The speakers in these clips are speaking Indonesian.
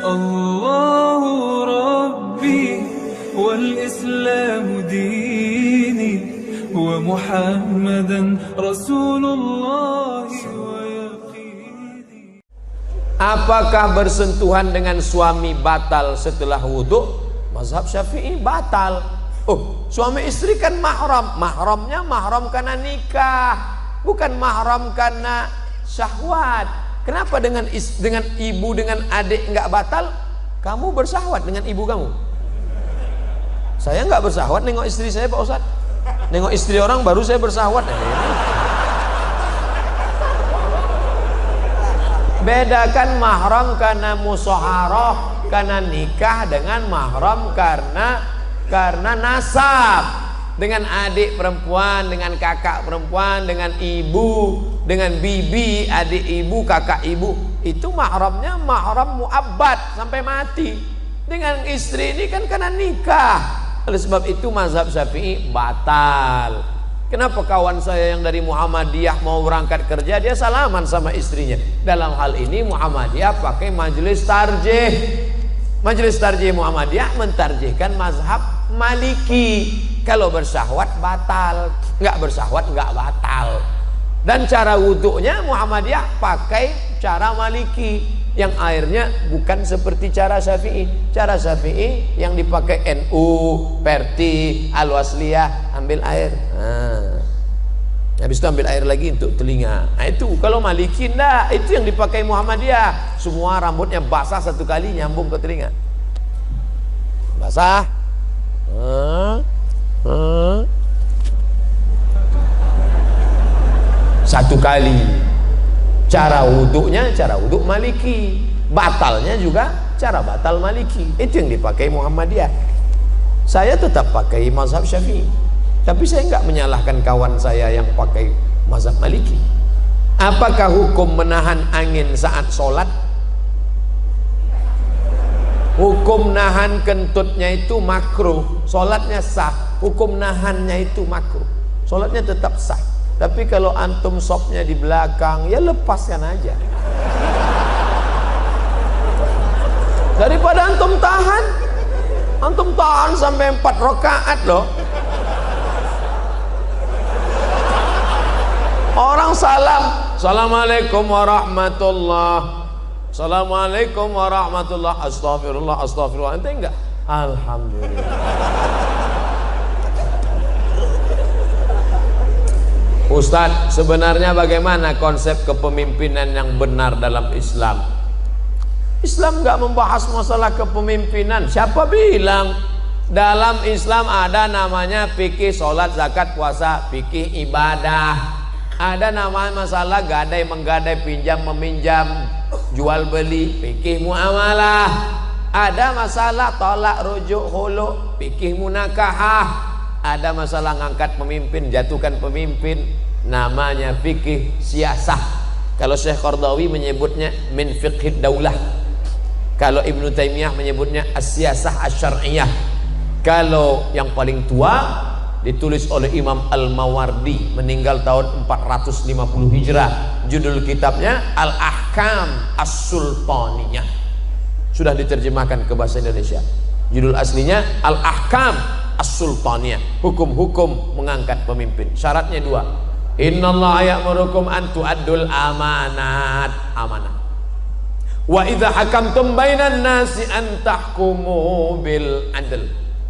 الله ربي والإسلام ديني ومحمدا رسول الله ويقيني. Apakah bersentuhan dengan suami batal setelah wudhu? Mazhab Syafi'i batal. Oh, suami istri kan mahram. Mahramnya mahram karena nikah, bukan mahram karena syahwat. Kenapa dengan ibu dengan adik nggak batal? Kamu bersahwat dengan ibu kamu. Saya nggak bersahwat nengok istri saya, Pak Ustadz. Nengok istri orang baru saya bersahwat. Bedakan mahram karena musyawarah, karena nikah, dengan mahram karena nasab. Dengan adik perempuan, dengan kakak perempuan, dengan ibu, dengan bibi, adik ibu, kakak ibu, itu mahramnya mahram muabbad sampai mati. Dengan istri ini kan karena nikah. Oleh sebab itu mazhab Syafi'i batal. Kenapa kawan saya yang dari Muhammadiyah mau berangkat kerja, dia salaman sama istrinya? Dalam hal ini Muhammadiyah pakai majelis tarjih. Majelis tarjih Muhammadiyah mentarjihkan mazhab Maliki. Kalau bersahwat batal, nggak bersahwat nggak batal. Dan cara wudhunya Muhammadiyah pakai cara Maliki, yang airnya bukan seperti cara Syafi'i. Cara Syafi'i yang dipakai NU, Perti, Al-Wasliyah, ambil air. Habis itu ambil air lagi untuk telinga. Nah itu kalau Maliki enggak, itu yang dipakai Muhammadiyah. Semua rambutnya basah satu kali nyambung ke telinga. Basah. Satu kali. Cara wuduknya cara wuduk Maliki, batalnya juga cara batal Maliki. Itu yang dipakai Muhammadiyah. Saya tetap pakai mazhab Syafi'i, tapi saya enggak menyalahkan kawan saya yang pakai mazhab Maliki. Apakah hukum menahan angin saat sholat? Hukum nahan kentutnya itu makruh, sholatnya sah. Hukum nahannya itu makruh, sholatnya tetap sah. Tapi kalau antum sopnya di belakang, ya lepaskan aja. Daripada antum tahan sampai 4 rakaat loh. Orang salam, assalamualaikum warahmatullah, assalamualaikum warahmatullah, astagfirullah, astagfirullah. Ente enggak? Alhamdulillah. Ustadz, sebenarnya bagaimana konsep kepemimpinan yang benar dalam Islam? Islam enggak membahas masalah kepemimpinan. Siapa bilang? Dalam Islam ada namanya fikih sholat, zakat, puasa, fikih ibadah. Ada namanya masalah gadai, menggadai, pinjam, meminjam, jual beli, fikih muamalah. Ada masalah tolak, rujuk, khulu, fikih munakahah. Ada masalah ngangkat pemimpin, jatuhkan pemimpin, namanya fikih siasah. Kalau Syekh Qardawi menyebutnya min fiqhid daulah. Kalau Ibnu Taimiyah menyebutnya as-siyasah asy-syar'iyyah. Kalau yang paling tua ditulis oleh Imam Al-Mawardi, meninggal tahun 450 Hijrah. Judul kitabnya Al-Ahkam As-Sultaniyah. Sudah diterjemahkan ke bahasa Indonesia. Judul aslinya Al-Ahkam As-Sultaniyah, hukum-hukum mengangkat pemimpin. Syaratnya 2. Innallaha ya'murukum an tu'addul amanat, amanah. Wa idza hakamtum bainan nasi an tahkumu bil adl.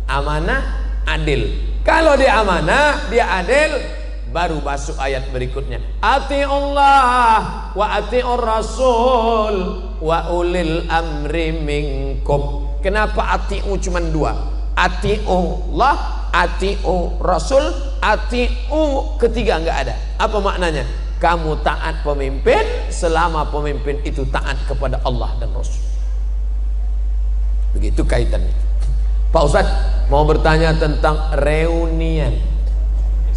Amanah, adil. Kalau dia amanah, dia adil, baru masuk ayat berikutnya. Ati'ullah wa ati'ur rasul wa ulil amri minkum. Kenapa ati'u cuma 2? Ati'ullah, ati'u rasul, ati'u ketiga enggak ada. Apa maknanya? Kamu taat pemimpin selama pemimpin itu taat kepada Allah dan Rasul. Begitu kaitannya. Pak Ustadz mau bertanya tentang reunian.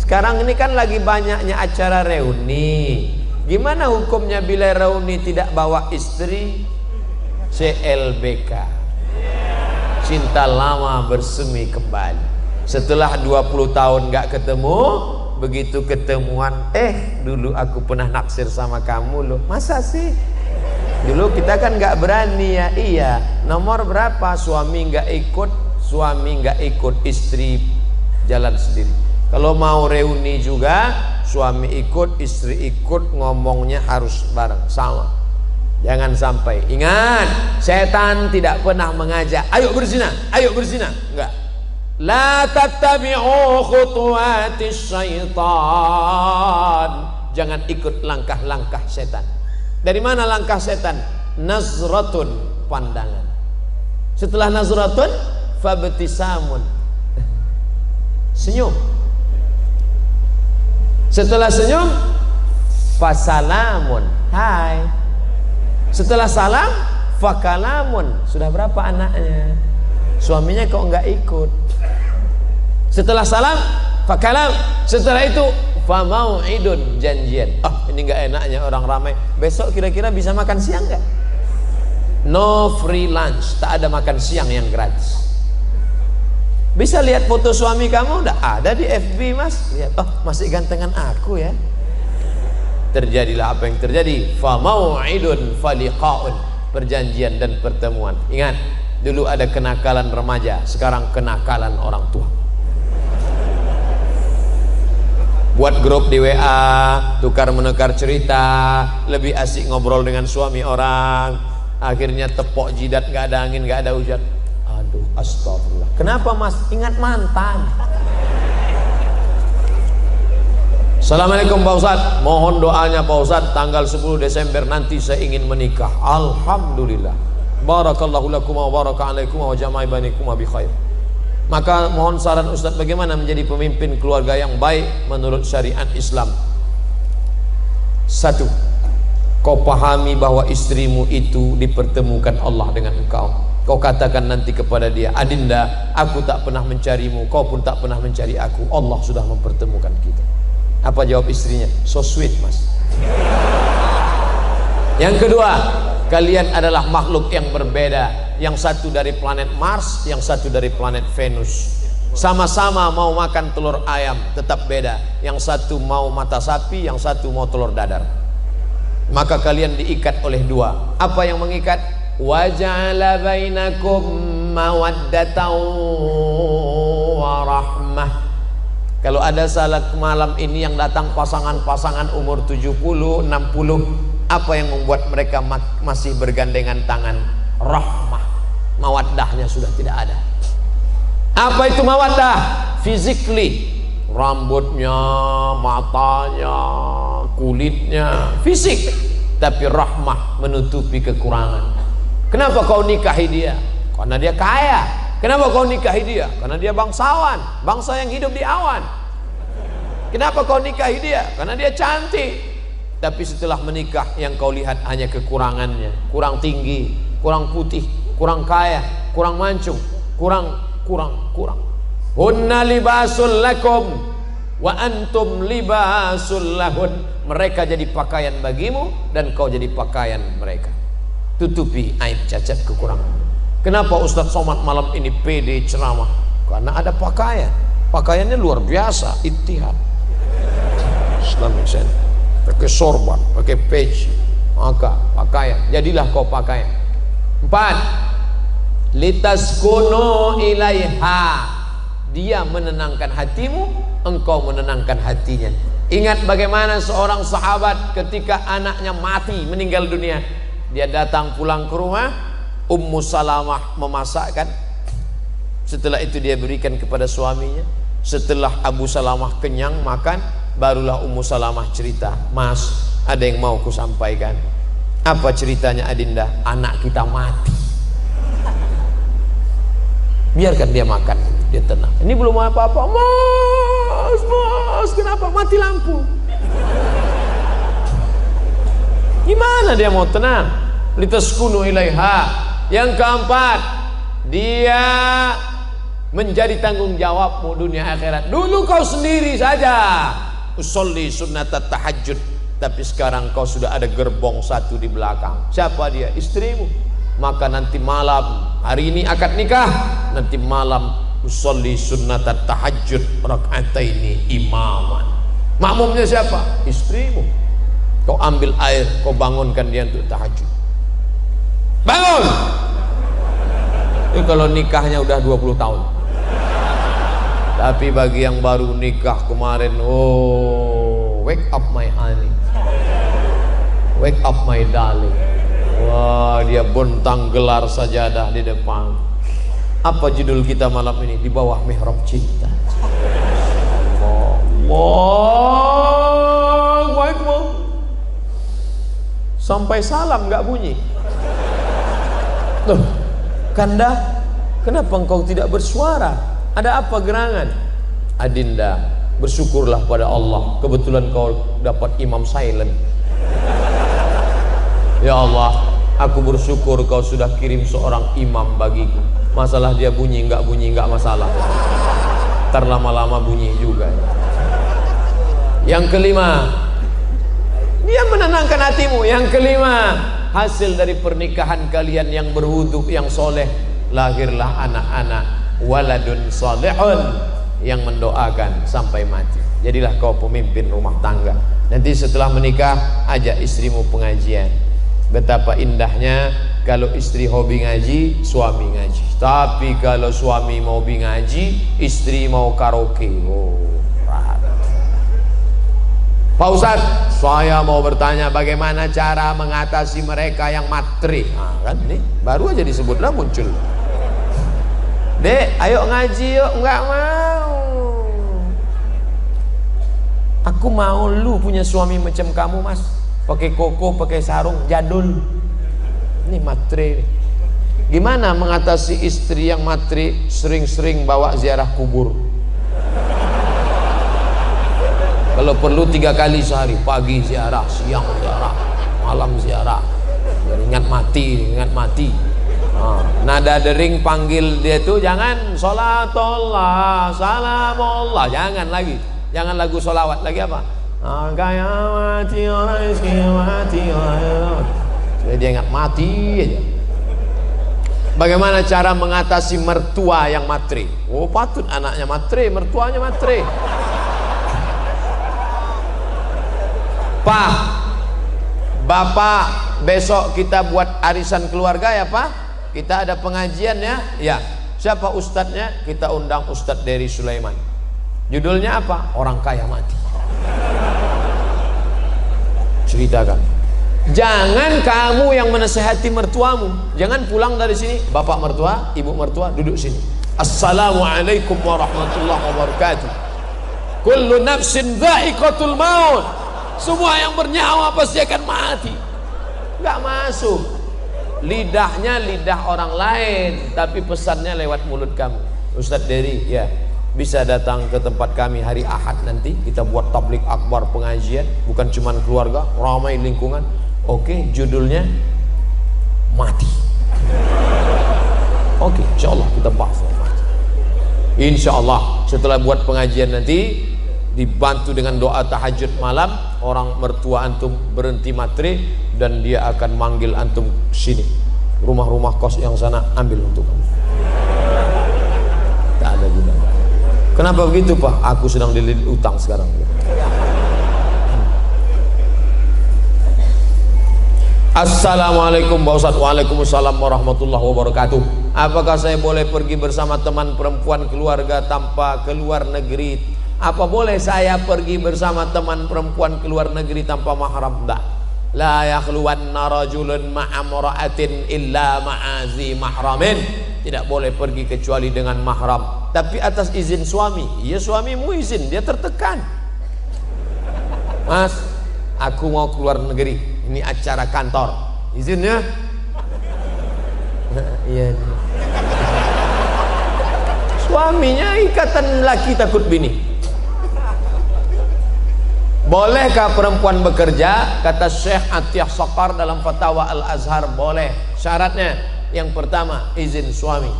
Sekarang ini kan lagi banyaknya acara reuni. Gimana hukumnya bila reuni tidak bawa istri? CLBK, cinta lama bersemi kembali. Setelah 20 tahun gak ketemu, begitu ketemuan, dulu aku pernah naksir sama kamu loh. Masa sih? Dulu kita kan nggak berani ya. Iya, nomor berapa suami nggak ikut, istri jalan sendiri. Kalau mau reuni juga, suami ikut, istri ikut, ngomongnya harus bareng sama. Jangan sampai, ingat, setan tidak pernah mengajak ayo berzina, enggak. La tattabi'u khutuwatis syaitan. Jangan ikut langkah-langkah setan. Dari mana langkah setan? Nazratun, pandangan. Setelah nazratun, fabtisamun, senyum. Setelah senyum, fasalamun, hai. Setelah salam, fakalamun. Sudah berapa anaknya? Suaminya kok enggak ikut. Setelah salam, fakalam. Setelah itu famau'idun, janjian. Ini nggak enaknya orang ramai. Besok kira-kira bisa makan siang nggak? No free lunch, tak ada makan siang yang gratis. Bisa lihat foto suami kamu, udah ada di FB mas. Lihat, masih gantengan aku ya. Terjadilah apa yang terjadi. Famau'idun faliqa'un, perjanjian dan pertemuan. Ingat, dulu ada kenakalan remaja, sekarang kenakalan orang tua. Buat grup di WA, tukar menukar cerita, lebih asik ngobrol dengan suami orang. Akhirnya tepok jidat, nggak ada angin, nggak ada hujan. Aduh, astagfirullah. Kenapa mas? Ingat mantan. Assalamualaikum Pak Ustadz, mohon doanya Pak Ustadz, tanggal 10 Desember nanti saya ingin menikah. Alhamdulillah. Barakallahu lakum wa baraka alaikum wa jama'i bainakum bi khair. Maka mohon saran Ustadz, bagaimana menjadi pemimpin keluarga yang baik menurut syariat Islam. 1. Kau pahami bahwa istrimu itu dipertemukan Allah dengan engkau. Kau katakan nanti kepada dia, Adinda, aku tak pernah mencarimu, kau pun tak pernah mencari aku. Allah sudah mempertemukan kita. Apa jawab istrinya? So sweet mas. Yang kedua, kalian adalah makhluk yang berbeda. Yang satu dari planet Mars, yang satu dari planet Venus. Sama-sama mau makan telur ayam, tetap beda. Yang satu mau mata sapi, yang satu mau telur dadar. Maka kalian diikat oleh dua. Apa yang mengikat? Wa ja'ala bainakum mawaddatan wa rahmah. Kalau ada salat malam ini yang datang pasangan-pasangan umur 70, 60, apa yang membuat mereka masih bergandengan tangan? Rahmah. Mawaddahnya sudah tidak ada. Apa itu mawaddah? Physically, rambutnya, matanya, kulitnya, fisik. Tapi rahmah menutupi kekurangan. Kenapa kau nikahi dia? Karena dia kaya. Kenapa kau nikahi dia? Karena dia bangsawan, bangsa yang hidup di awan. Kenapa kau nikahi dia? Karena dia cantik. Tapi setelah menikah yang kau lihat hanya kekurangannya. Kurang tinggi, kurang putih, kurang kaya, kurang mancung, kurang. Hunna libasul lakum wa antum libasul lahun. Mereka jadi pakaian bagimu dan kau jadi pakaian mereka. Tutupi aib, cacat, kekurangan. Kenapa Ustadz Somad malam ini pede ceramah? Karena ada pakaian. Pakaiannya luar biasa, Ittihad Islamic Center. Pakai sorban, pakai peci, maka pakaian. Jadilah kau pakaian. 4. Litaskunu ilaiha. Dia menenangkan hatimu, engkau menenangkan hatinya. Ingat bagaimana seorang sahabat ketika anaknya mati, meninggal dunia. Dia datang pulang ke rumah, Ummu Salamah memasakkan. Setelah itu dia berikan kepada suaminya. Setelah Abu Salamah kenyang makan, barulah Ummu Salamah cerita, Mas, ada yang mau ku sampaikan. Apa ceritanya Adinda? Anak kita mati. Biarkan dia makan, dia tenang. Ini belum apa-apa. Mas, kenapa mati lampu? Gimana dia mau tenang? Litaskunu ilaiha. Yang keempat, dia menjadi tanggung jawabmu dunia akhirat. Dulu kau sendiri saja usolli sunnatat tahajud, tapi sekarang kau sudah ada gerbong satu di belakang. Siapa dia? Istrimu. Maka nanti malam, hari ini akad nikah, nanti malam usolli sunnatat tahajud raka'ataini imaman. Makmumnya siapa? Istrimu. Kau ambil air, kau bangunkan dia untuk tahajud. bangun. Itu kalau nikahnya udah 20 tahun. Tapi bagi yang baru nikah kemarin, oh, wake up my honey, wake up my darling. Wah, dia bentang gelar sajadah di depan. Apa judul kita malam ini? Di bawah mihrab cinta. Allahu Akbar. Sampai salam nggak bunyi. Loh, Kanda, kenapa engkau tidak bersuara? Ada apa gerangan? Adinda, bersyukurlah pada Allah, kebetulan kau dapat imam silent. Ya Allah, aku bersyukur kau sudah kirim seorang imam bagiku. Masalah dia bunyi nggak masalah. Ntar lama-lama bunyi juga. Yang kelima, dia menenangkan hatimu. Yang kelima, hasil dari pernikahan kalian yang berwudu, yang soleh, lahirlah anak-anak waladun salihun, yang mendoakan sampai mati. Jadilah kau pemimpin rumah tangga. Nanti setelah menikah, ajak istrimu pengajian. Betapa indahnya kalau istri hobi ngaji, suami ngaji. Tapi kalau suami mau hobi ngaji, istri mau karaoke. Oh, Pak Ustadz, saya mau bertanya bagaimana cara mengatasi mereka yang matre. Nah, kan ini baru aja disebutlah muncul. Dek, ayo ngaji yuk. Enggak mau. Aku mau lu punya suami macam kamu, Mas. Pakai koko, pakai sarung, jadul. Ini matre. Gimana mengatasi istri yang matre, sering-sering bawa ziarah kubur? Kalau perlu 3 kali sehari, pagi ziarah, siang ziarah, malam ziarah. Biar ingat mati. Nada dering panggil dia tuh jangan sholatullah, salamullah, jangan lagi. Jangan lagu sholawat, lagi apa? Mati orang mati orang. Jadi dia ingat mati aja. Bagaimana cara mengatasi mertua yang matre? Oh, patut anaknya matre, mertuanya matre. Pak, Bapak, besok kita buat arisan keluarga ya Pak. Kita ada pengajian ya. Ya. Siapa ustadznya? Kita undang Ustadz Dery Sulaiman. Judulnya apa? Orang kaya mati. Ceritakan. Jangan kamu yang menasehati mertuamu. Jangan pulang dari sini, bapak mertua, ibu mertua duduk sini. Assalamualaikum warahmatullahi wabarakatuh. Kullu nafsin dha'iqatul maut. Semua yang bernyawa pasti akan mati. Nggak masuk. Lidahnya lidah orang lain, tapi pesannya lewat mulut kamu. Ustadz Dery, ya, bisa datang ke tempat kami hari Ahad nanti. Kita buat tablik akbar pengajian, bukan cuma keluarga, ramai lingkungan. Oke, judulnya mati. Oke, insya Allah kita bahas mati. Insya Allah setelah buat pengajian nanti, dibantu dengan doa tahajud malam, orang mertua antum berhenti matre dan dia akan manggil antum sini. Rumah-rumah kos yang sana ambil untuk kamu. Tak ada gunanya. Kenapa begitu Pak? Aku sedang dililit utang sekarang. Assalamualaikum Pak Ustadz. Waalaikumsalam warahmatullahi wabarakatuh. Apakah saya boleh pergi bersama teman perempuan keluarga tanpa keluar negeri? Apa boleh saya pergi bersama teman perempuan keluar negeri tanpa mahram? Enggak. La yakhluwanna rajulun ma'amra'atin illa ma'azi mahramin. Tidak boleh pergi kecuali dengan mahram, tapi atas izin suami. Ya, suamimu izin, dia tertekan. Mas, aku mau keluar negeri, ini acara kantor, izinnya? Iya. Suaminya ikatan laki takut bini. Bolehkah perempuan bekerja? Kata Syekh Atiyah Saqar dalam Fatwa Al-Azhar, boleh. Syaratnya, yang pertama izin suami,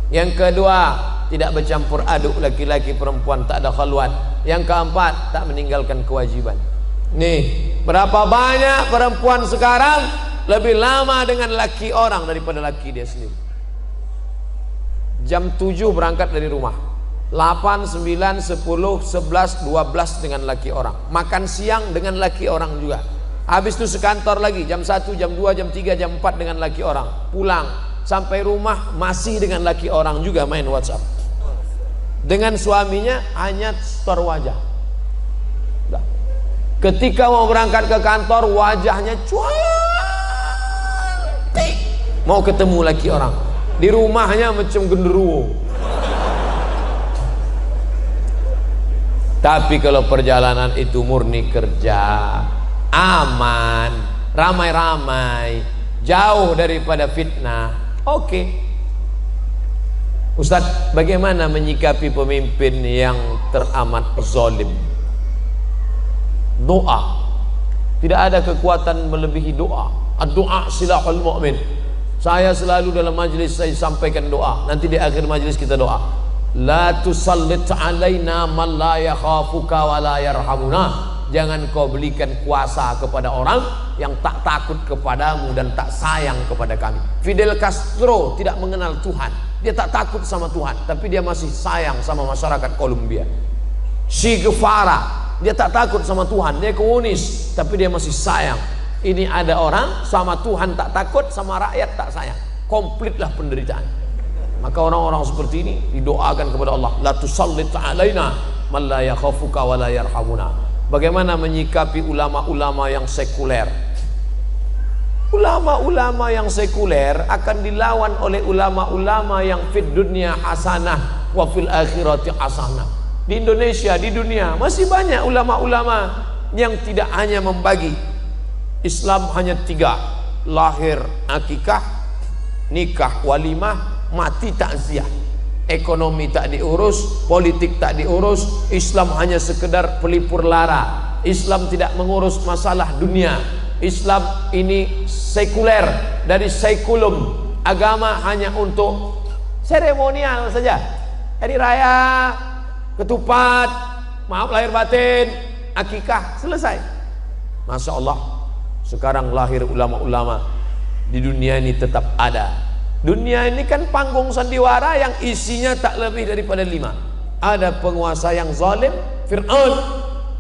yang kedua tidak bercampur aduk laki-laki perempuan, tak ada khalwat, yang keempat tak meninggalkan kewajiban. Nih, berapa banyak perempuan sekarang lebih lama dengan laki orang daripada laki dia sendiri. Jam 7 berangkat dari rumah, 8, 9, 10, 11, 12 dengan laki orang, makan siang dengan laki orang juga, Habis itu sekantor lagi, jam 1, jam 2, jam 3, jam 4 dengan laki orang. Pulang, sampai rumah masih dengan laki orang juga main WhatsApp. Dengan suaminya hanya setor wajah. Ketika mau berangkat ke kantor, wajahnya cantik. Mau ketemu laki orang. Di rumahnya macam genderuwo. Tapi kalau perjalanan itu murni kerja, aman, ramai-ramai, jauh daripada fitnah, oke. Ustadz, bagaimana menyikapi pemimpin yang teramat zalim? Doa. Tidak ada kekuatan melebihi doa. Doa silahul mu'min. Saya selalu dalam majlis saya sampaikan doa. Nanti di akhir majlis kita doa. La tusallit alaina man la yakhafuka wa la yarhamuna. Jangan kau belikan kuasa kepada orang yang tak takut kepadamu dan tak sayang kepada kami. Fidel Castro tidak mengenal Tuhan. Dia tak takut sama Tuhan, tapi dia masih sayang sama masyarakat Kolombia. Che Guevara, dia tak takut sama Tuhan, dia komunis, tapi dia masih sayang. Ini ada orang sama Tuhan tak takut, sama rakyat tak sayang. Komplitlah penderitaan. Maka orang-orang seperti ini didoakan kepada Allah, la tusallit alaina man la yakhafuka wa la yarhamuna. Bagaimana menyikapi ulama-ulama yang sekuler? Ulama-ulama yang sekuler akan dilawan oleh ulama-ulama yang fid dunya hasanah wa fil akhirati hasanah. Di Indonesia, di dunia masih banyak ulama-ulama yang tidak hanya membagi Islam, hanya 3: lahir akikah, nikah walimah, mati takziah. Ekonomi tak diurus, politik tak diurus, Islam hanya sekedar pelipur lara. Islam tidak mengurus masalah dunia. Islam ini sekuler, dari sekulum. Agama hanya untuk seremonial saja. Hari raya, ketupat, maaf lahir batin, akikah, selesai. Masya Allah, sekarang lahir ulama-ulama di dunia ini tetap ada. Dunia ini kan panggung sandiwara yang isinya tak lebih daripada 5. Ada penguasa yang zalim, Fir'aun.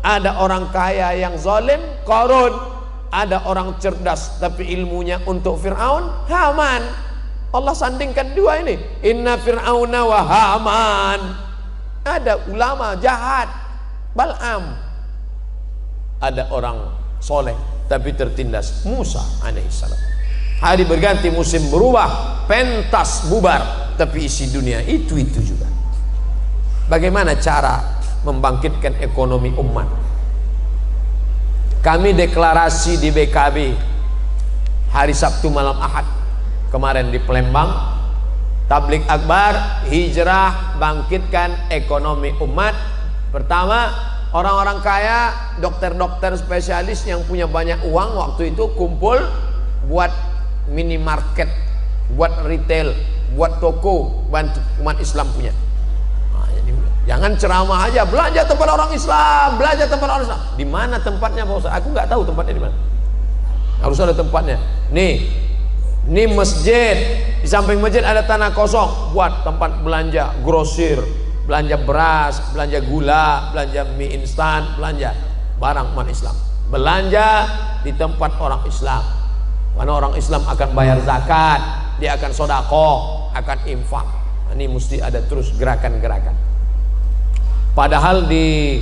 Ada orang kaya yang zalim, Qarun. Ada orang cerdas tapi ilmunya untuk Fir'aun, Haman. Allah sandingkan 2 ini. Inna Fir'auna wa Haman. Ada ulama jahat, Bal'am. Ada orang soleh tapi tertindas, Musa alaihissalam. Hari berganti, musim berubah, pentas bubar, tapi isi dunia itu juga. Bagaimana cara membangkitkan ekonomi umat? Kami deklarasi di BKB hari Sabtu malam Ahad kemarin di Palembang, tablik akbar, hijrah, bangkitkan ekonomi umat. Pertama, orang-orang kaya, dokter-dokter spesialis yang punya banyak uang waktu itu kumpul buat minimarket, buat retail, buat toko, bantu umat Islam punya. Nah, jadi, jangan ceramah aja, belanja tempat orang Islam, belanja tempat orang Islam. Di mana tempatnya Pak Ustaz? Aku nggak tahu tempatnya di mana. Harus ada tempatnya. Nih masjid, di samping masjid ada tanah kosong, buat tempat belanja grosir, belanja beras, belanja gula, belanja mie instan, belanja barang umat Islam. Belanja di tempat orang Islam. Karena orang Islam akan bayar zakat, dia akan sodakoh, akan infak. Ini mesti ada terus gerakan-gerakan. Padahal di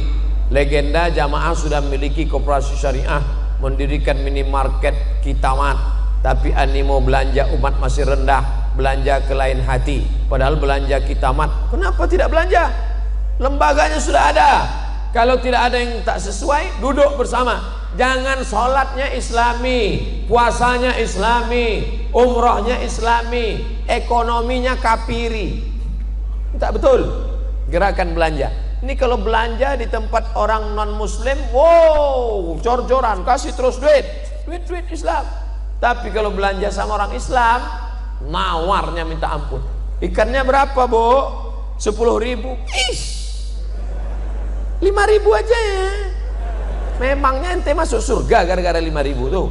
legenda jamaah sudah memiliki koperasi syariah, mendirikan minimarket Kitamat, tapi animo belanja umat masih rendah, belanja ke lain hati. Padahal belanja Kitamat, kenapa tidak belanja? Lembaganya sudah ada. Kalau tidak ada yang tak sesuai, duduk bersama. Jangan sholatnya Islami, puasanya Islami, umrohnya Islami, ekonominya kafiri. Tak betul. Gerakan belanja. Ini kalau belanja di tempat orang non muslim, wow, jor-joran, kasih terus duit Islam. Tapi kalau belanja sama orang Islam, nawarnya minta ampun. Ikannya berapa, Bu? 10.000. Ish, 5.000 aja ya. Memangnya ente masuk surga gara-gara 5.000 tuh?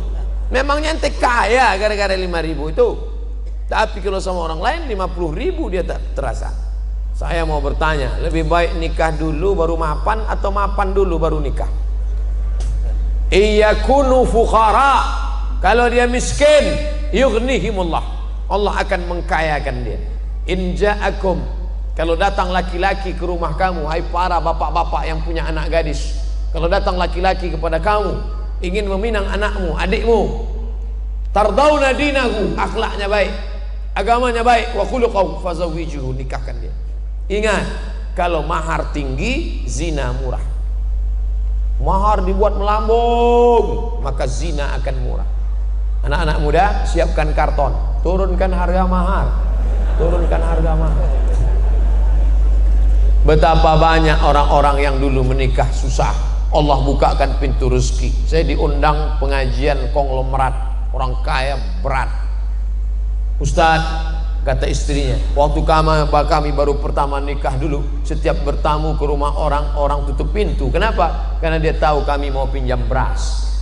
Memangnya ente kaya gara-gara 5.000 itu? Tapi kalau sama orang lain 50.000 dia tak terasa. Saya mau bertanya, lebih baik nikah dulu baru mapan atau mapan dulu baru nikah? iyakunu fuqara, kalau dia miskin, yughnihimullah, Allah akan mengkayakan dia. In ja'akum, kalau datang laki-laki ke rumah kamu, hai para bapak-bapak yang punya anak gadis, kalau datang laki-laki kepada kamu ingin meminang anakmu, adikmu, tardawna dinahu, akhlaknya baik, agamanya baik, wa khuluquhu fazawwijuhu, nikahkan dia. Ingat, kalau mahar tinggi, zina murah. Mahar dibuat melambung, maka zina akan murah. Anak-anak muda, siapkan karton, turunkan harga mahar, turunkan harga mahar. Betapa banyak orang-orang yang dulu menikah susah, Allah bukakan pintu rezeki. Saya diundang pengajian konglomerat, orang kaya berat. Ustaz, kata istrinya, waktu kami baru pertama nikah dulu, setiap bertamu ke rumah orang tutup pintu. Kenapa? Karena dia tahu kami mau pinjam beras.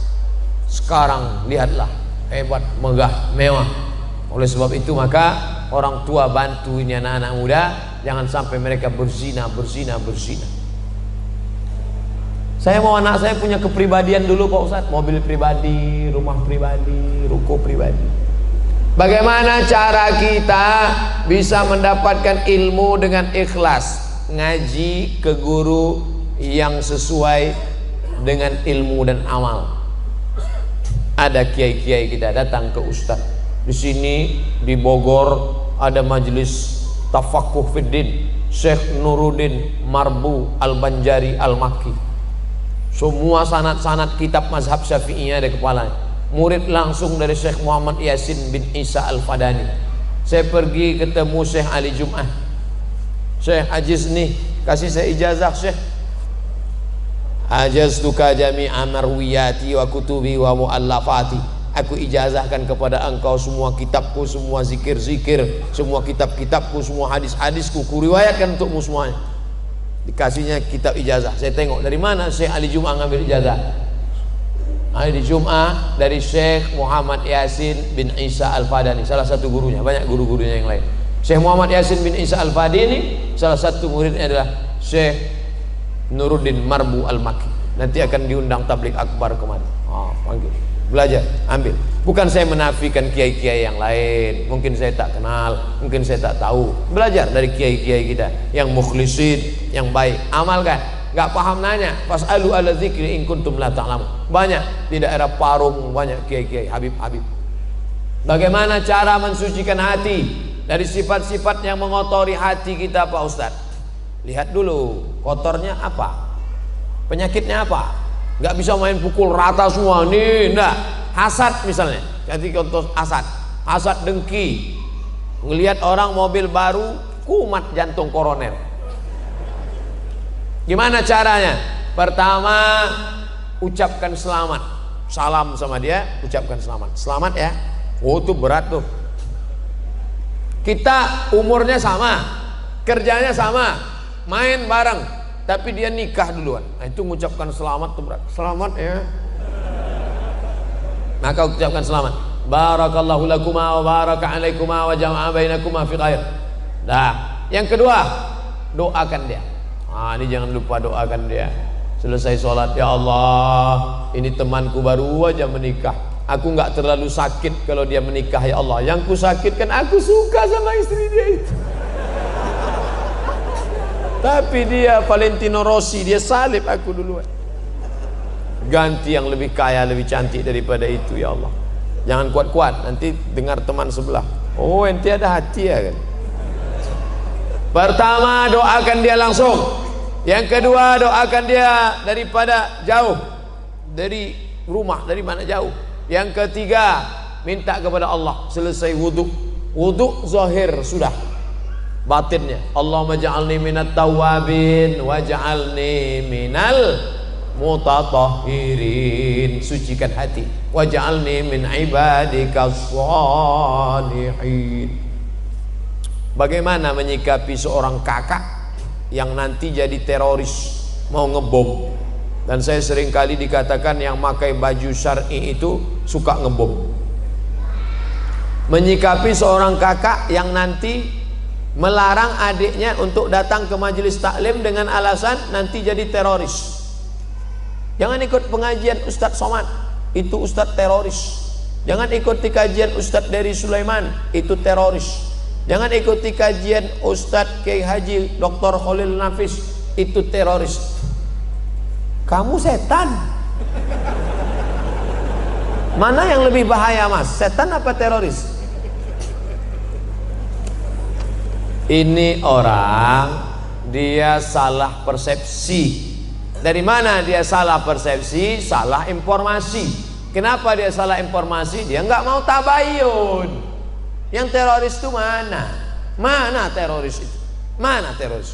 Sekarang lihatlah, hebat, megah, mewah. Oleh sebab itu maka orang tua bantu ini anak-anak muda, jangan sampai mereka berzina. Saya mau anak saya punya kepribadian dulu Pak Ustadz, mobil pribadi, rumah pribadi, ruko pribadi. Bagaimana cara kita bisa mendapatkan ilmu dengan ikhlas? Ngaji ke guru yang sesuai dengan ilmu dan amal. Ada kiai-kiai kita datang ke ustadz. Di sini di Bogor ada majelis Tafaqquh Fiddin, Syekh Nuruddin Marbu Al-Banjari Al-Makki. Semua sanad-sanad kitab mazhab Syafi'iyah ada kepalanya. Murid langsung dari Syekh Muhammad Yasin bin Isa Al-Fadani. Saya pergi ketemu Syekh Ali Jum'ah. Syekh ajiz nih, kasih saya ijazah Syekh. Ajaztuka jami'a marwiyati wa kutubi wa mu'allafati. Aku ijazahkan kepada engkau semua kitabku, semua zikir-zikir, semua kitab-kitabku, semua hadis-hadisku, kuriwayatkan untukmu semuanya. Dikasihnya kitab ijazah. Saya tengok dari mana Syekh Ali Jum'ah ngambil ijazah. Ali Jum'ah dari Syekh Muhammad Yasin bin Isa Al-Fadani, salah satu gurunya, banyak guru-gurunya yang lain. Syekh Muhammad Yasin bin Isa Al-Fadani, salah satu muridnya adalah Syekh Nuruddin Marbu Al-Makki. Nanti akan diundang tabligh akbar kemana? Panggil, belajar, ambil. Bukan saya menafikan kiai-kiai yang lain, mungkin saya tak kenal, mungkin saya tak tahu. Belajar dari kiai-kiai kita yang mukhlisin, yang baik, amalkan. Gak paham nanya, fas'alu ala dzikri in kuntum la ta'lamun. Banyak di daerah Parung, banyak kiai-kiai, habib-habib. Bagaimana cara mensucikan hati dari sifat-sifat yang mengotori hati kita Pak Ustaz? Lihat dulu, kotornya apa? Penyakitnya apa? Gak bisa main pukul rata semua nih, enggak. Hasad misalnya, jadi contoh hasad dengki. Ngelihat orang mobil baru, kumat jantung koroner. Gimana caranya? Pertama, ucapkan selamat, salam sama dia, ucapkan selamat. Selamat ya. Oh itu berat tuh. Kita umurnya sama, kerjanya sama, main bareng, tapi dia nikah duluan. Nah, itu mengucapkan selamat tuh berat. Selamat ya. Maka ucapkan selamat. Barakallahu lakuma wa baraka alaikuma wa jama'a bainakuma fi khair. Nah, yang kedua, doakan dia. Ini jangan lupa doakan dia. Selesai sholat, ya Allah, ini temanku baru aja menikah. Aku nggak terlalu sakit kalau dia menikah ya Allah. Yang ku sakitkan aku suka sama istri dia itu. Tapi dia Valentino Rossi, dia salib aku duluan. Ganti yang lebih kaya, lebih cantik daripada itu ya Allah. Jangan kuat-kuat, nanti dengar teman sebelah. Oh ente ada hati ya kan. Pertama doakan dia langsung. Yang kedua doakan dia daripada jauh, dari rumah, dari mana jauh. Yang ketiga minta kepada Allah. Selesai wudhu zahir sudah, batinnya Allahumma ja'alni minat tawabin waj'alni minal mutatahhirin, sucikan hati, waj'alni min ibadikas shalihin. Bagaimana menyikapi seorang kakak yang nanti jadi teroris, mau ngebom? Dan saya sering kali dikatakan yang pakai baju syar'i itu suka ngebom. Menyikapi seorang kakak yang nanti melarang adiknya untuk datang ke majelis taklim dengan alasan nanti jadi teroris. Jangan ikut pengajian Ustadz Somad, itu Ustadz teroris. Jangan ikuti kajian Ustadz Dery Sulaiman, itu teroris. Jangan ikuti kajian Ustadz Kiai Haji Dr. Khalil Nafis, itu teroris. Kamu setan. Mana yang lebih bahaya mas, setan apa teroris? Ini orang dia salah persepsi. Dari mana dia salah persepsi? Salah informasi. Kenapa dia salah informasi? Dia nggak mau tabayun. Yang teroris itu mana? Mana teroris itu? Mana teroris?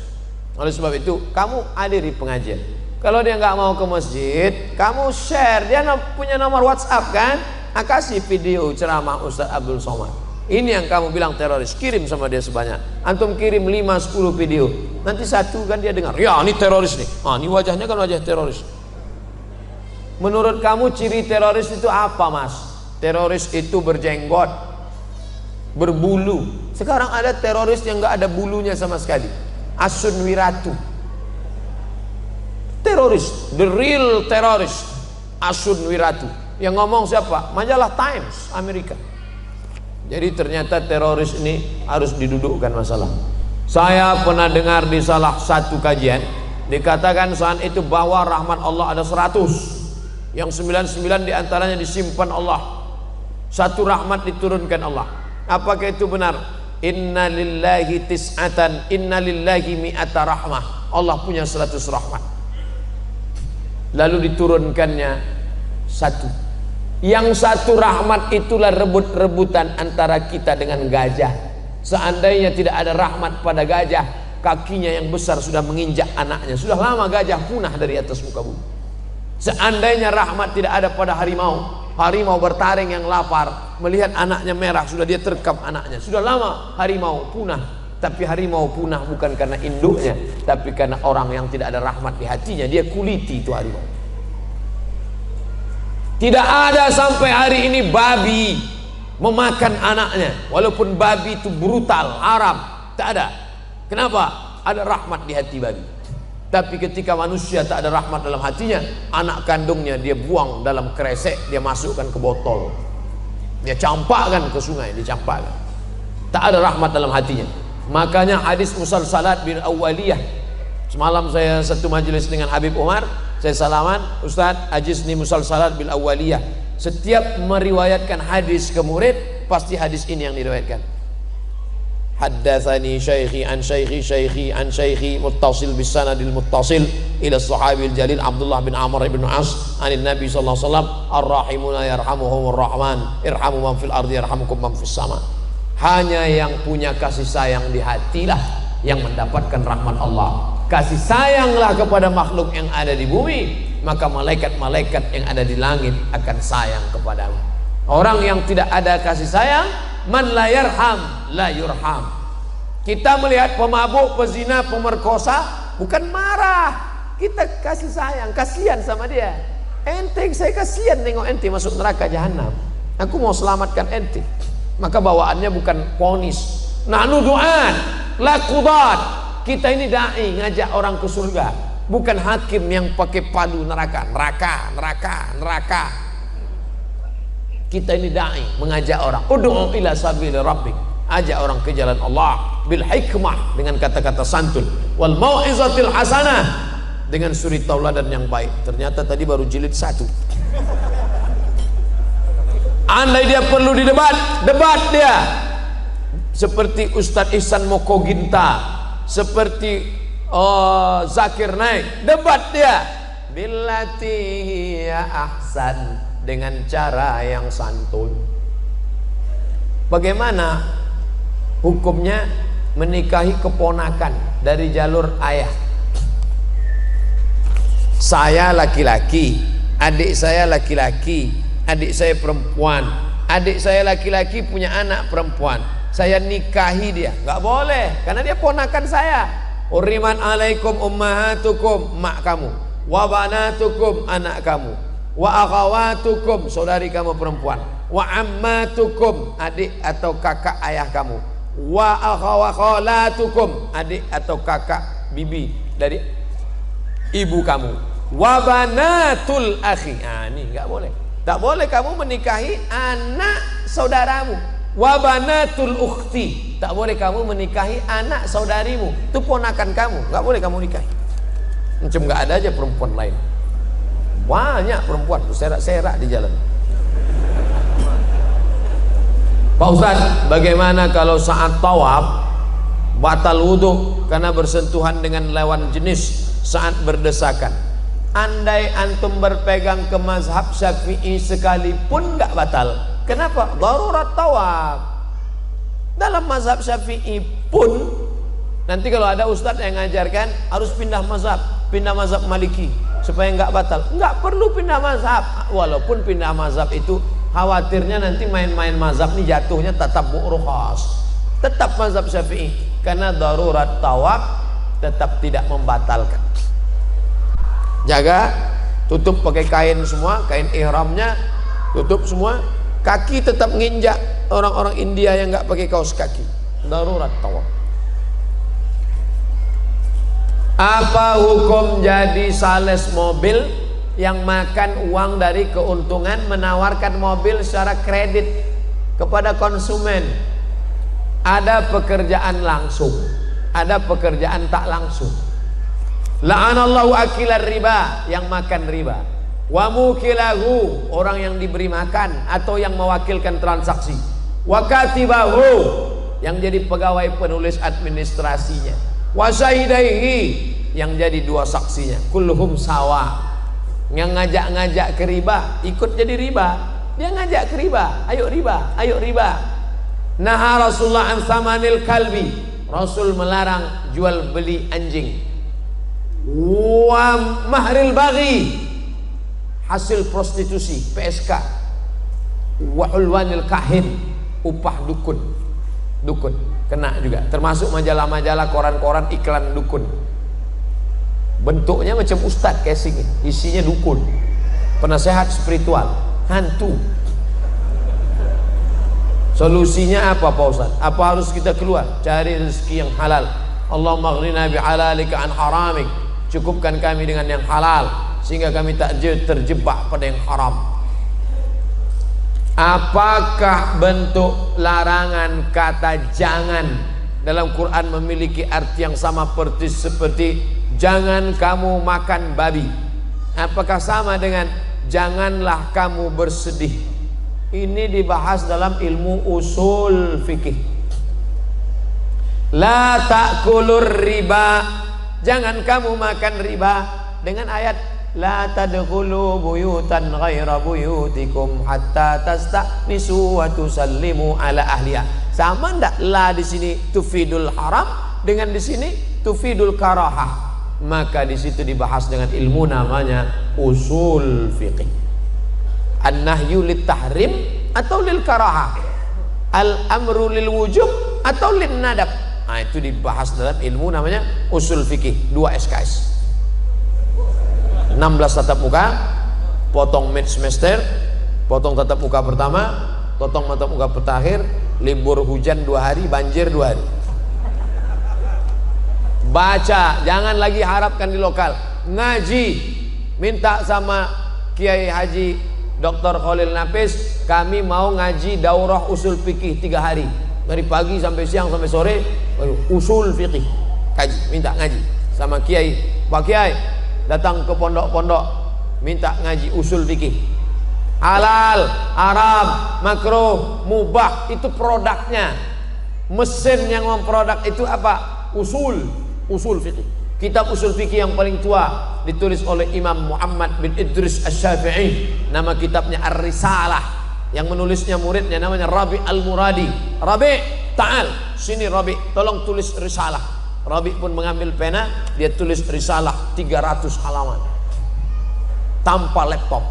Oleh sebab itu kamu hadiri pengajian. Kalau dia nggak mau ke masjid, kamu share. Dia punya nomor WhatsApp kan? Kasih video ceramah Ustadz Abdul Somad. Ini yang kamu bilang teroris, kirim sama dia sebanyak. Antum kirim 5-10 video. Nanti satu kan dia dengar, ya ini teroris nih. Ah, ini wajahnya kan wajah teroris. Menurut kamu ciri teroris itu apa mas? Teroris itu berjenggot, berbulu. Sekarang ada teroris yang nggak ada bulunya sama sekali. Asun Wiratu. Teroris, the real teroris. Asun Wiratu. Yang ngomong siapa? Majalah Times Amerika. Jadi ternyata teroris ini harus didudukkan masalah. Saya pernah dengar di salah satu kajian dikatakan saat itu bahwa rahmat Allah ada 100, yang 99 diantaranya disimpan Allah, satu rahmat diturunkan Allah. Apakah itu benar? Inna lillahi tis'atan, inna lillahi mi'ata rahmah. Allah punya 100 rahmat, lalu diturunkannya satu. Yang satu rahmat itulah rebut-rebutan antara kita dengan gajah. Seandainya tidak ada rahmat pada gajah, kakinya yang besar sudah menginjak anaknya. Sudah lama gajah punah dari atas muka bumi. Seandainya rahmat tidak ada pada harimau, harimau bertaring yang lapar melihat anaknya merah, sudah dia terkam anaknya. Sudah lama harimau punah. Tapi harimau punah bukan karena induknya, tapi karena orang yang tidak ada rahmat di hatinya. Dia kuliti itu harimau. Tidak ada sampai hari ini babi memakan anaknya, walaupun babi itu brutal, haram, tak ada. Kenapa? Ada rahmat di hati babi. Tapi ketika manusia tak ada rahmat dalam hatinya, anak kandungnya dia buang dalam kresek, dia masukkan ke botol, dia campakkan ke sungai, dia campakkan. Tak ada rahmat dalam hatinya. Makanya hadis musalsalat bil awwaliyah. Semalam saya satu majelis dengan Habib Umar, saya salaman, Ustadz Ajizni musalsalat bil awwaliyah. Setiap meriwayatkan hadis ke murid, pasti hadis ini yang diriwayatkan. Haddatsani syaikhi an syaikhi syaikhi an syaikhi muttasil bis sanadil muttasil ila sahabil jalil Abdullah bin Amr bin As anin Nabi sallallahu alaihi wasallam ar-rahimuna yarhamuhumur rahman irhamu man fil ardi yarhamukum man fis sama. Hanya yang punya kasih sayang di hatilah yang mendapatkan rahmat Allah. Kasih sayanglah kepada makhluk yang ada di bumi, maka malaikat-malaikat yang ada di langit akan sayang kepadamu. Orang yang tidak ada kasih sayang, man la yarham la yurham. Kita melihat pemabuk, pezina, pemerkosa, bukan marah, kita kasih sayang, kasihan sama dia. Ente, saya kasihan nengok ente masuk neraka jahanam, aku mau selamatkan ente. Maka bawaannya bukan ponis. Nahnu du'an la qudat. Kita ini dai, ngajak orang ke surga, bukan hakim yang pakai padu neraka. Kita ini dai, mengajak orang. Ud'u ila sabili rabbik, ajak orang ke jalan Allah bil hikmah, dengan kata-kata santun, wal mau'izatil hasanah, dengan suri tauladan yang baik. Ternyata tadi baru jilid 1. Andai dia perlu didebat, debat dia. Seperti Ustadz Ihsan Mokoginta, seperti Zakir Naik, debat dia. Billati ya ahsan, dengan cara yang santun. Bagaimana hukumnya menikahi keponakan dari jalur ayah? Saya laki-laki, adik saya laki-laki, adik saya perempuan, adik saya laki-laki punya anak perempuan, saya nikahi dia, nggak boleh, karena dia ponakan saya. Uriman alaikum ummahatukum, mak kamu, wa banatukum, anak kamu, wa akhawatukum, saudari kamu perempuan, wa ammatukum, adik atau kakak ayah kamu, wa akhawakhalatukum, adik atau kakak bibi dari ibu kamu, Wa banatul akhi. Nah, ini enggak boleh. Tak boleh kamu menikahi anak saudaramu. Wa banatul ukhti. Tak boleh kamu menikahi anak saudarimu. Itu ponakan kamu, enggak boleh kamu nikahi. Macam enggak ada aja perempuan lain. Banyak perempuan serak-serak di jalan. Pak Ustaz, bagaimana kalau saat tawaf batal wudhu karena bersentuhan dengan lawan jenis saat berdesakan? Andai antum berpegang ke mazhab Syafi'i sekalipun nggak batal. Kenapa? Darurat tawaf. Dalam mazhab Syafi'i pun nanti kalau ada ustadz yang ngajarkan harus pindah mazhab Maliki supaya nggak batal. Nggak perlu pindah mazhab. Walaupun pindah mazhab itu khawatirnya nanti main-main mazhab ini jatuhnya tetap rukhas. Tetap mazhab Syafi'i karena darurat tawaf tetap tidak membatalkan. Jaga, tutup pakai kain semua, kain ihramnya tutup semua. Kaki tetap nginjak. Orang-orang India yang nggak pakai kaos kaki. Darurat tawaf. Apa hukum jadi sales mobil yang makan uang dari keuntungan menawarkan mobil secara kredit kepada konsumen? Ada pekerjaan langsung, ada pekerjaan tak langsung. La'anallahu akilar riba, yang makan riba. Wa mukilahu, orang yang diberi makan atau yang mewakilkan transaksi. Wa katibahu, yang jadi pegawai penulis administrasinya. Wa syahidaihi, yang jadi dua saksinya. Kulluhum sawa. Yang ngajak-ngajak ke riba ikut jadi riba. Dia ngajak ke riba, ayo riba, ayo riba. Naha Rasulullah an samanil kalbi, Rasul melarang jual beli anjing. Wa mahril baghi, hasil prostitusi, PSK. Wa hulwanil kahin, upah dukun. Dukun kena juga, termasuk majalah-majalah, koran-koran iklan dukun. Bentuknya macam ustadz casing, isinya dukun, penasehat spiritual, hantu. Solusinya apa Pak Ustaz? Apa harus kita keluar? Cari rezeki yang halal. Allahumma aghnina bihalalika an haramik. Cukupkan kami dengan yang halal sehingga kami tak terjebak pada yang haram. Apakah bentuk larangan kata jangan dalam Quran memiliki arti yang sama seperti jangan kamu makan babi? Apakah sama dengan janganlah kamu bersedih? Ini dibahas dalam ilmu usul fikih. La ta'kulur riba, jangan kamu makan riba, dengan ayat la tadkhulu buyutan ghaira buyutikum hatta tasta'nisu wa tusallimu ala ahliha. Sama ndak la di sini tufidul haram dengan di sini tufidul karahah? Maka di situ dibahas dengan ilmu namanya usul fiqih. An-nahyu lit tahrim atau lil karahah, al-amru lil wujub atau lin nadab. Nah, itu dibahas dalam ilmu namanya usul fikih. 2 SKS, 16 tatap muka, potong mid semester, potong tatap muka pertama, potong tatap muka terakhir, libur hujan 2 hari, banjir 2 hari. Baca, jangan lagi harapkan di lokal. Ngaji, minta sama Kiai Haji Dr. Khalil Nafis, kami mau ngaji daurah usul fikih 3 hari, dari pagi sampai siang sampai sore, usul fikih kaji, minta ngaji sama Kiai. Pak Kiai datang ke pondok-pondok, minta ngaji usul fikih. Halal, haram, makruh, mubah, itu produknya. Mesin yang memproduk itu apa? Usul fikih. Kitab usul fikih yang paling tua ditulis oleh Imam Muhammad bin Idris Asy-Syafi'i. Nama kitabnya Ar-Risalah. Yang menulisnya muridnya namanya Rabi Al-Muradi. Rabi, ta'al, sini Rabi, tolong tulis risalah. Rabi pun mengambil pena, dia tulis risalah 300 halaman tanpa laptop.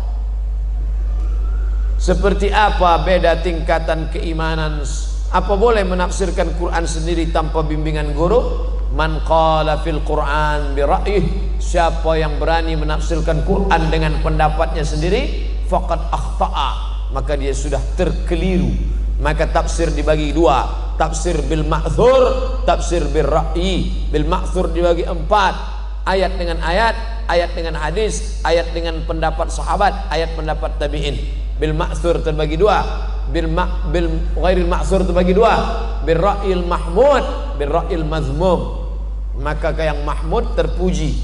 Seperti apa beda tingkatan keimanan? Apa boleh menafsirkan Quran sendiri tanpa bimbingan guru? Man qala fil Quran bi ra'yih, siapa yang berani menafsirkan Quran dengan pendapatnya sendiri, faqad akhta'a, maka dia sudah terkeliru. Maka tafsir dibagi 2, tafsir bil ma'thur, tafsir bil ra'yi. Bil ma'thur dibagi 4, ayat dengan ayat, ayat dengan hadis, ayat dengan pendapat sahabat, ayat pendapat tabi'in. Bil ma'thur terbagi dua, bil ghairil ma'thur terbagi dua, bil ra'il mahmud, bil ra'il mazmum. Maka yang mahmud terpuji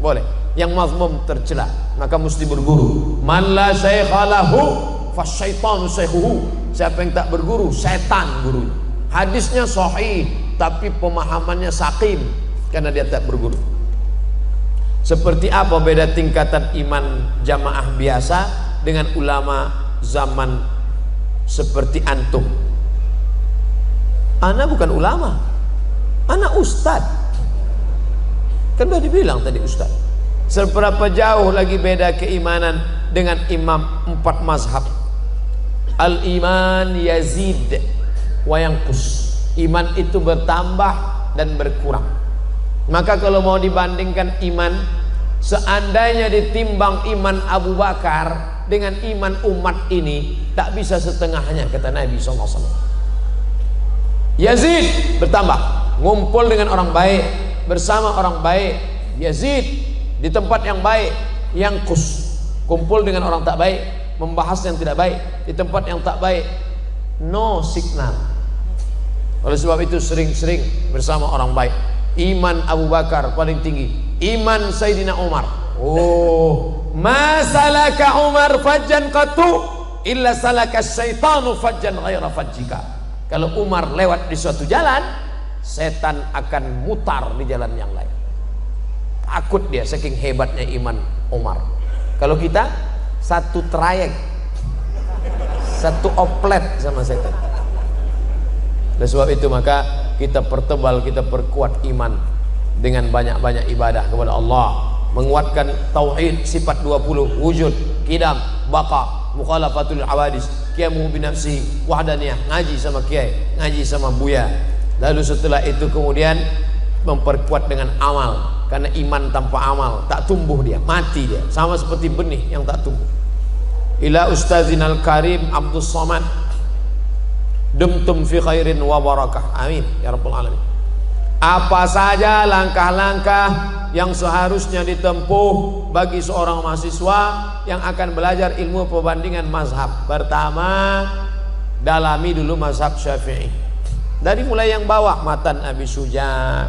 boleh, yang mazmum tercela, maka mesti berguru. Man la syaikha lahu fasyaitanu syaikhuhu. Siapa yang tak berguru, setan gurunya. Hadisnya sahih tapi pemahamannya sakim karena dia tak berguru. Seperti apa beda tingkatan iman jamaah biasa dengan ulama zaman seperti antum? Ana bukan ulama, ana ustad. Kan sudah dibilang tadi ustad. Seberapa jauh lagi beda keimanan dengan imam 4 mazhab. Al-iman yazid wa yanqus. Iman itu bertambah dan berkurang. Maka kalau mau dibandingkan iman, seandainya ditimbang iman Abu Bakar dengan iman umat ini, tak bisa setengahnya, kata Nabi SAW. Yazid bertambah, ngumpul dengan orang baik, bersama orang baik. Yazid di tempat yang baik. Yanqus, kumpul dengan orang tak baik, membahas yang tidak baik. Di tempat yang tak baik, no signal. Oleh sebab itu sering-sering bersama orang baik. Iman Abu Bakar paling tinggi, iman Sayyidina Umar. Oh, ma salaka Umar fajjan qatu illa salaka syaitanu fajjan ghaira fajjika. Kalau Umar lewat di suatu jalan, setan akan mutar di jalan yang lain. Takut dia saking hebatnya iman Umar. Kalau kita satu trayek, satu oplet sama setan. Oleh sebab itu maka kita pertebal, kita perkuat iman dengan banyak-banyak ibadah kepada Allah, menguatkan tauhid sifat 20, wujud, qidam, baqa, mukhalafatul awadis, qiyamu binafsi, wahdaniyah, ngaji sama kiai, ngaji sama buya. Lalu setelah itu kemudian memperkuat dengan amal, karena iman tanpa amal tak tumbuh, dia mati, dia sama seperti benih yang tak tumbuh. Ila ustazinal karim Abdus Somad, dumtum fi khairin wa barakah, amin ya rabbal alamin. Apa saja langkah-langkah yang seharusnya ditempuh bagi seorang mahasiswa yang akan belajar ilmu perbandingan mazhab? Pertama, dalami dulu mazhab Syafi'i. Dari mulai yang bawah, Matan Abi Syuja,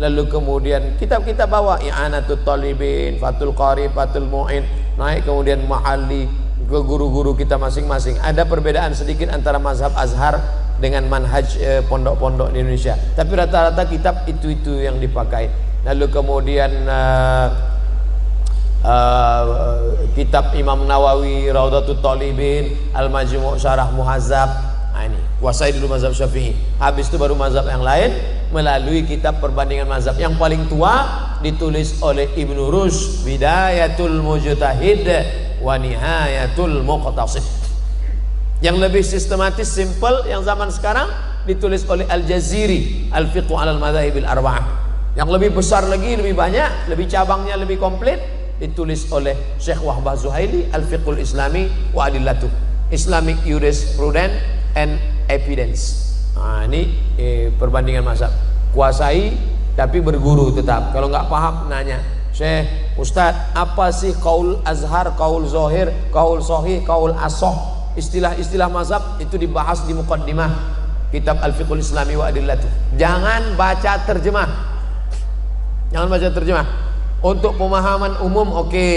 lalu kemudian kitab-kitab bawah, I'anatul Talibin, Fathul Qarib, Fathul Mu'in, naik kemudian Mahalli, ke guru-guru kita masing-masing. Ada perbedaan sedikit antara mazhab Azhar dengan manhaj pondok-pondok di Indonesia, tapi rata-rata kitab itu yang dipakai. Lalu kemudian kitab Imam Nawawi, Raudatul Talibin, Al-Majmu' Syarah Muhazzab. Nah, ini kuasai dulu mazhab Syafi'i. Habis itu baru mazhab yang lain melalui kitab perbandingan mazhab. Yang paling tua ditulis oleh Ibnu Rushd, Bidayatul Mujtahid wa Nihayatul Muqtasid. Yang lebih sistematis, simple, yang zaman sekarang ditulis oleh Al-Jaziri, Al-Fiqh 'alal Madzahibil Arba'ah. Yang lebih besar lagi, lebih banyak, lebih cabangnya lebih komplit, ditulis oleh Syekh Wahbah Zuhaili, Al-Fiqhul Islami wa Adillatuh, Islamic Jurisprudence and Evidence. Nah, ini perbandingan mazhab. Kuasai tapi berguru tetap. Kalau nggak paham nanya, Syekh, Ustadz, apa sih kaul azhar, kaul zohir, kaul sohih, kaul asoh? Istilah-istilah mazhab itu dibahas di muqaddimah kitab Al-Fiqhul Islami wa Adillatuh. Jangan baca terjemah. Jangan baca terjemah. Untuk pemahaman umum oke,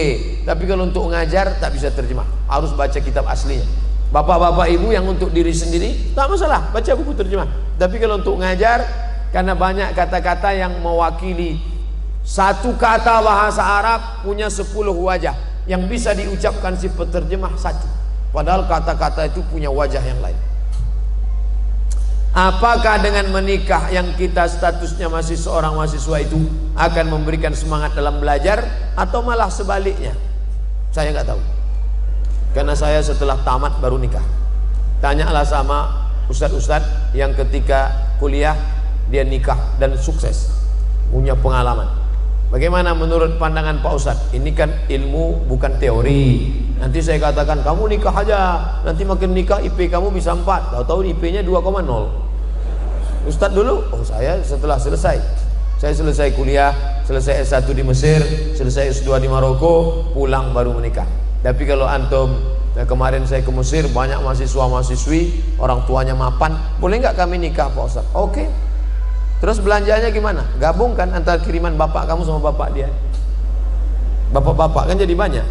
tapi kalau untuk mengajar tak bisa terjemah. Harus baca kitab aslinya. Bapak-bapak ibu yang untuk diri sendiri tak masalah, baca buku terjemah. Tapi kalau untuk mengajar, karena banyak kata-kata yang mewakili satu kata bahasa Arab punya 10 wajah, yang bisa diucapkan si peterjemah satu, padahal kata-kata itu punya wajah yang lain. Apakah dengan menikah yang kita statusnya masih seorang mahasiswa itu akan memberikan semangat dalam belajar, atau malah sebaliknya? Saya nggak tahu, karena saya setelah tamat baru nikah. Tanyalah sama ustadz-ustadz yang ketika kuliah dia nikah dan sukses, punya pengalaman. Bagaimana menurut pandangan Pak Ustadz? Ini kan ilmu bukan teori. Nanti saya katakan kamu nikah aja, nanti makin nikah IP kamu bisa 4, tahu-tahu IP-nya 2,0. Ustadz dulu, oh saya setelah selesai. Saya selesai kuliah, selesai S1 di Mesir, selesai S2 di Maroko, pulang baru menikah. Tapi kalau antum, kemarin saya ke Mesir, banyak mahasiswa-mahasiswi, orang tuanya mapan, boleh nggak kami nikah Pak Ustaz? Oke. Terus belanjanya gimana? Gabungkan antara kiriman bapak kamu sama bapak dia. Bapak-bapak kan jadi banyak.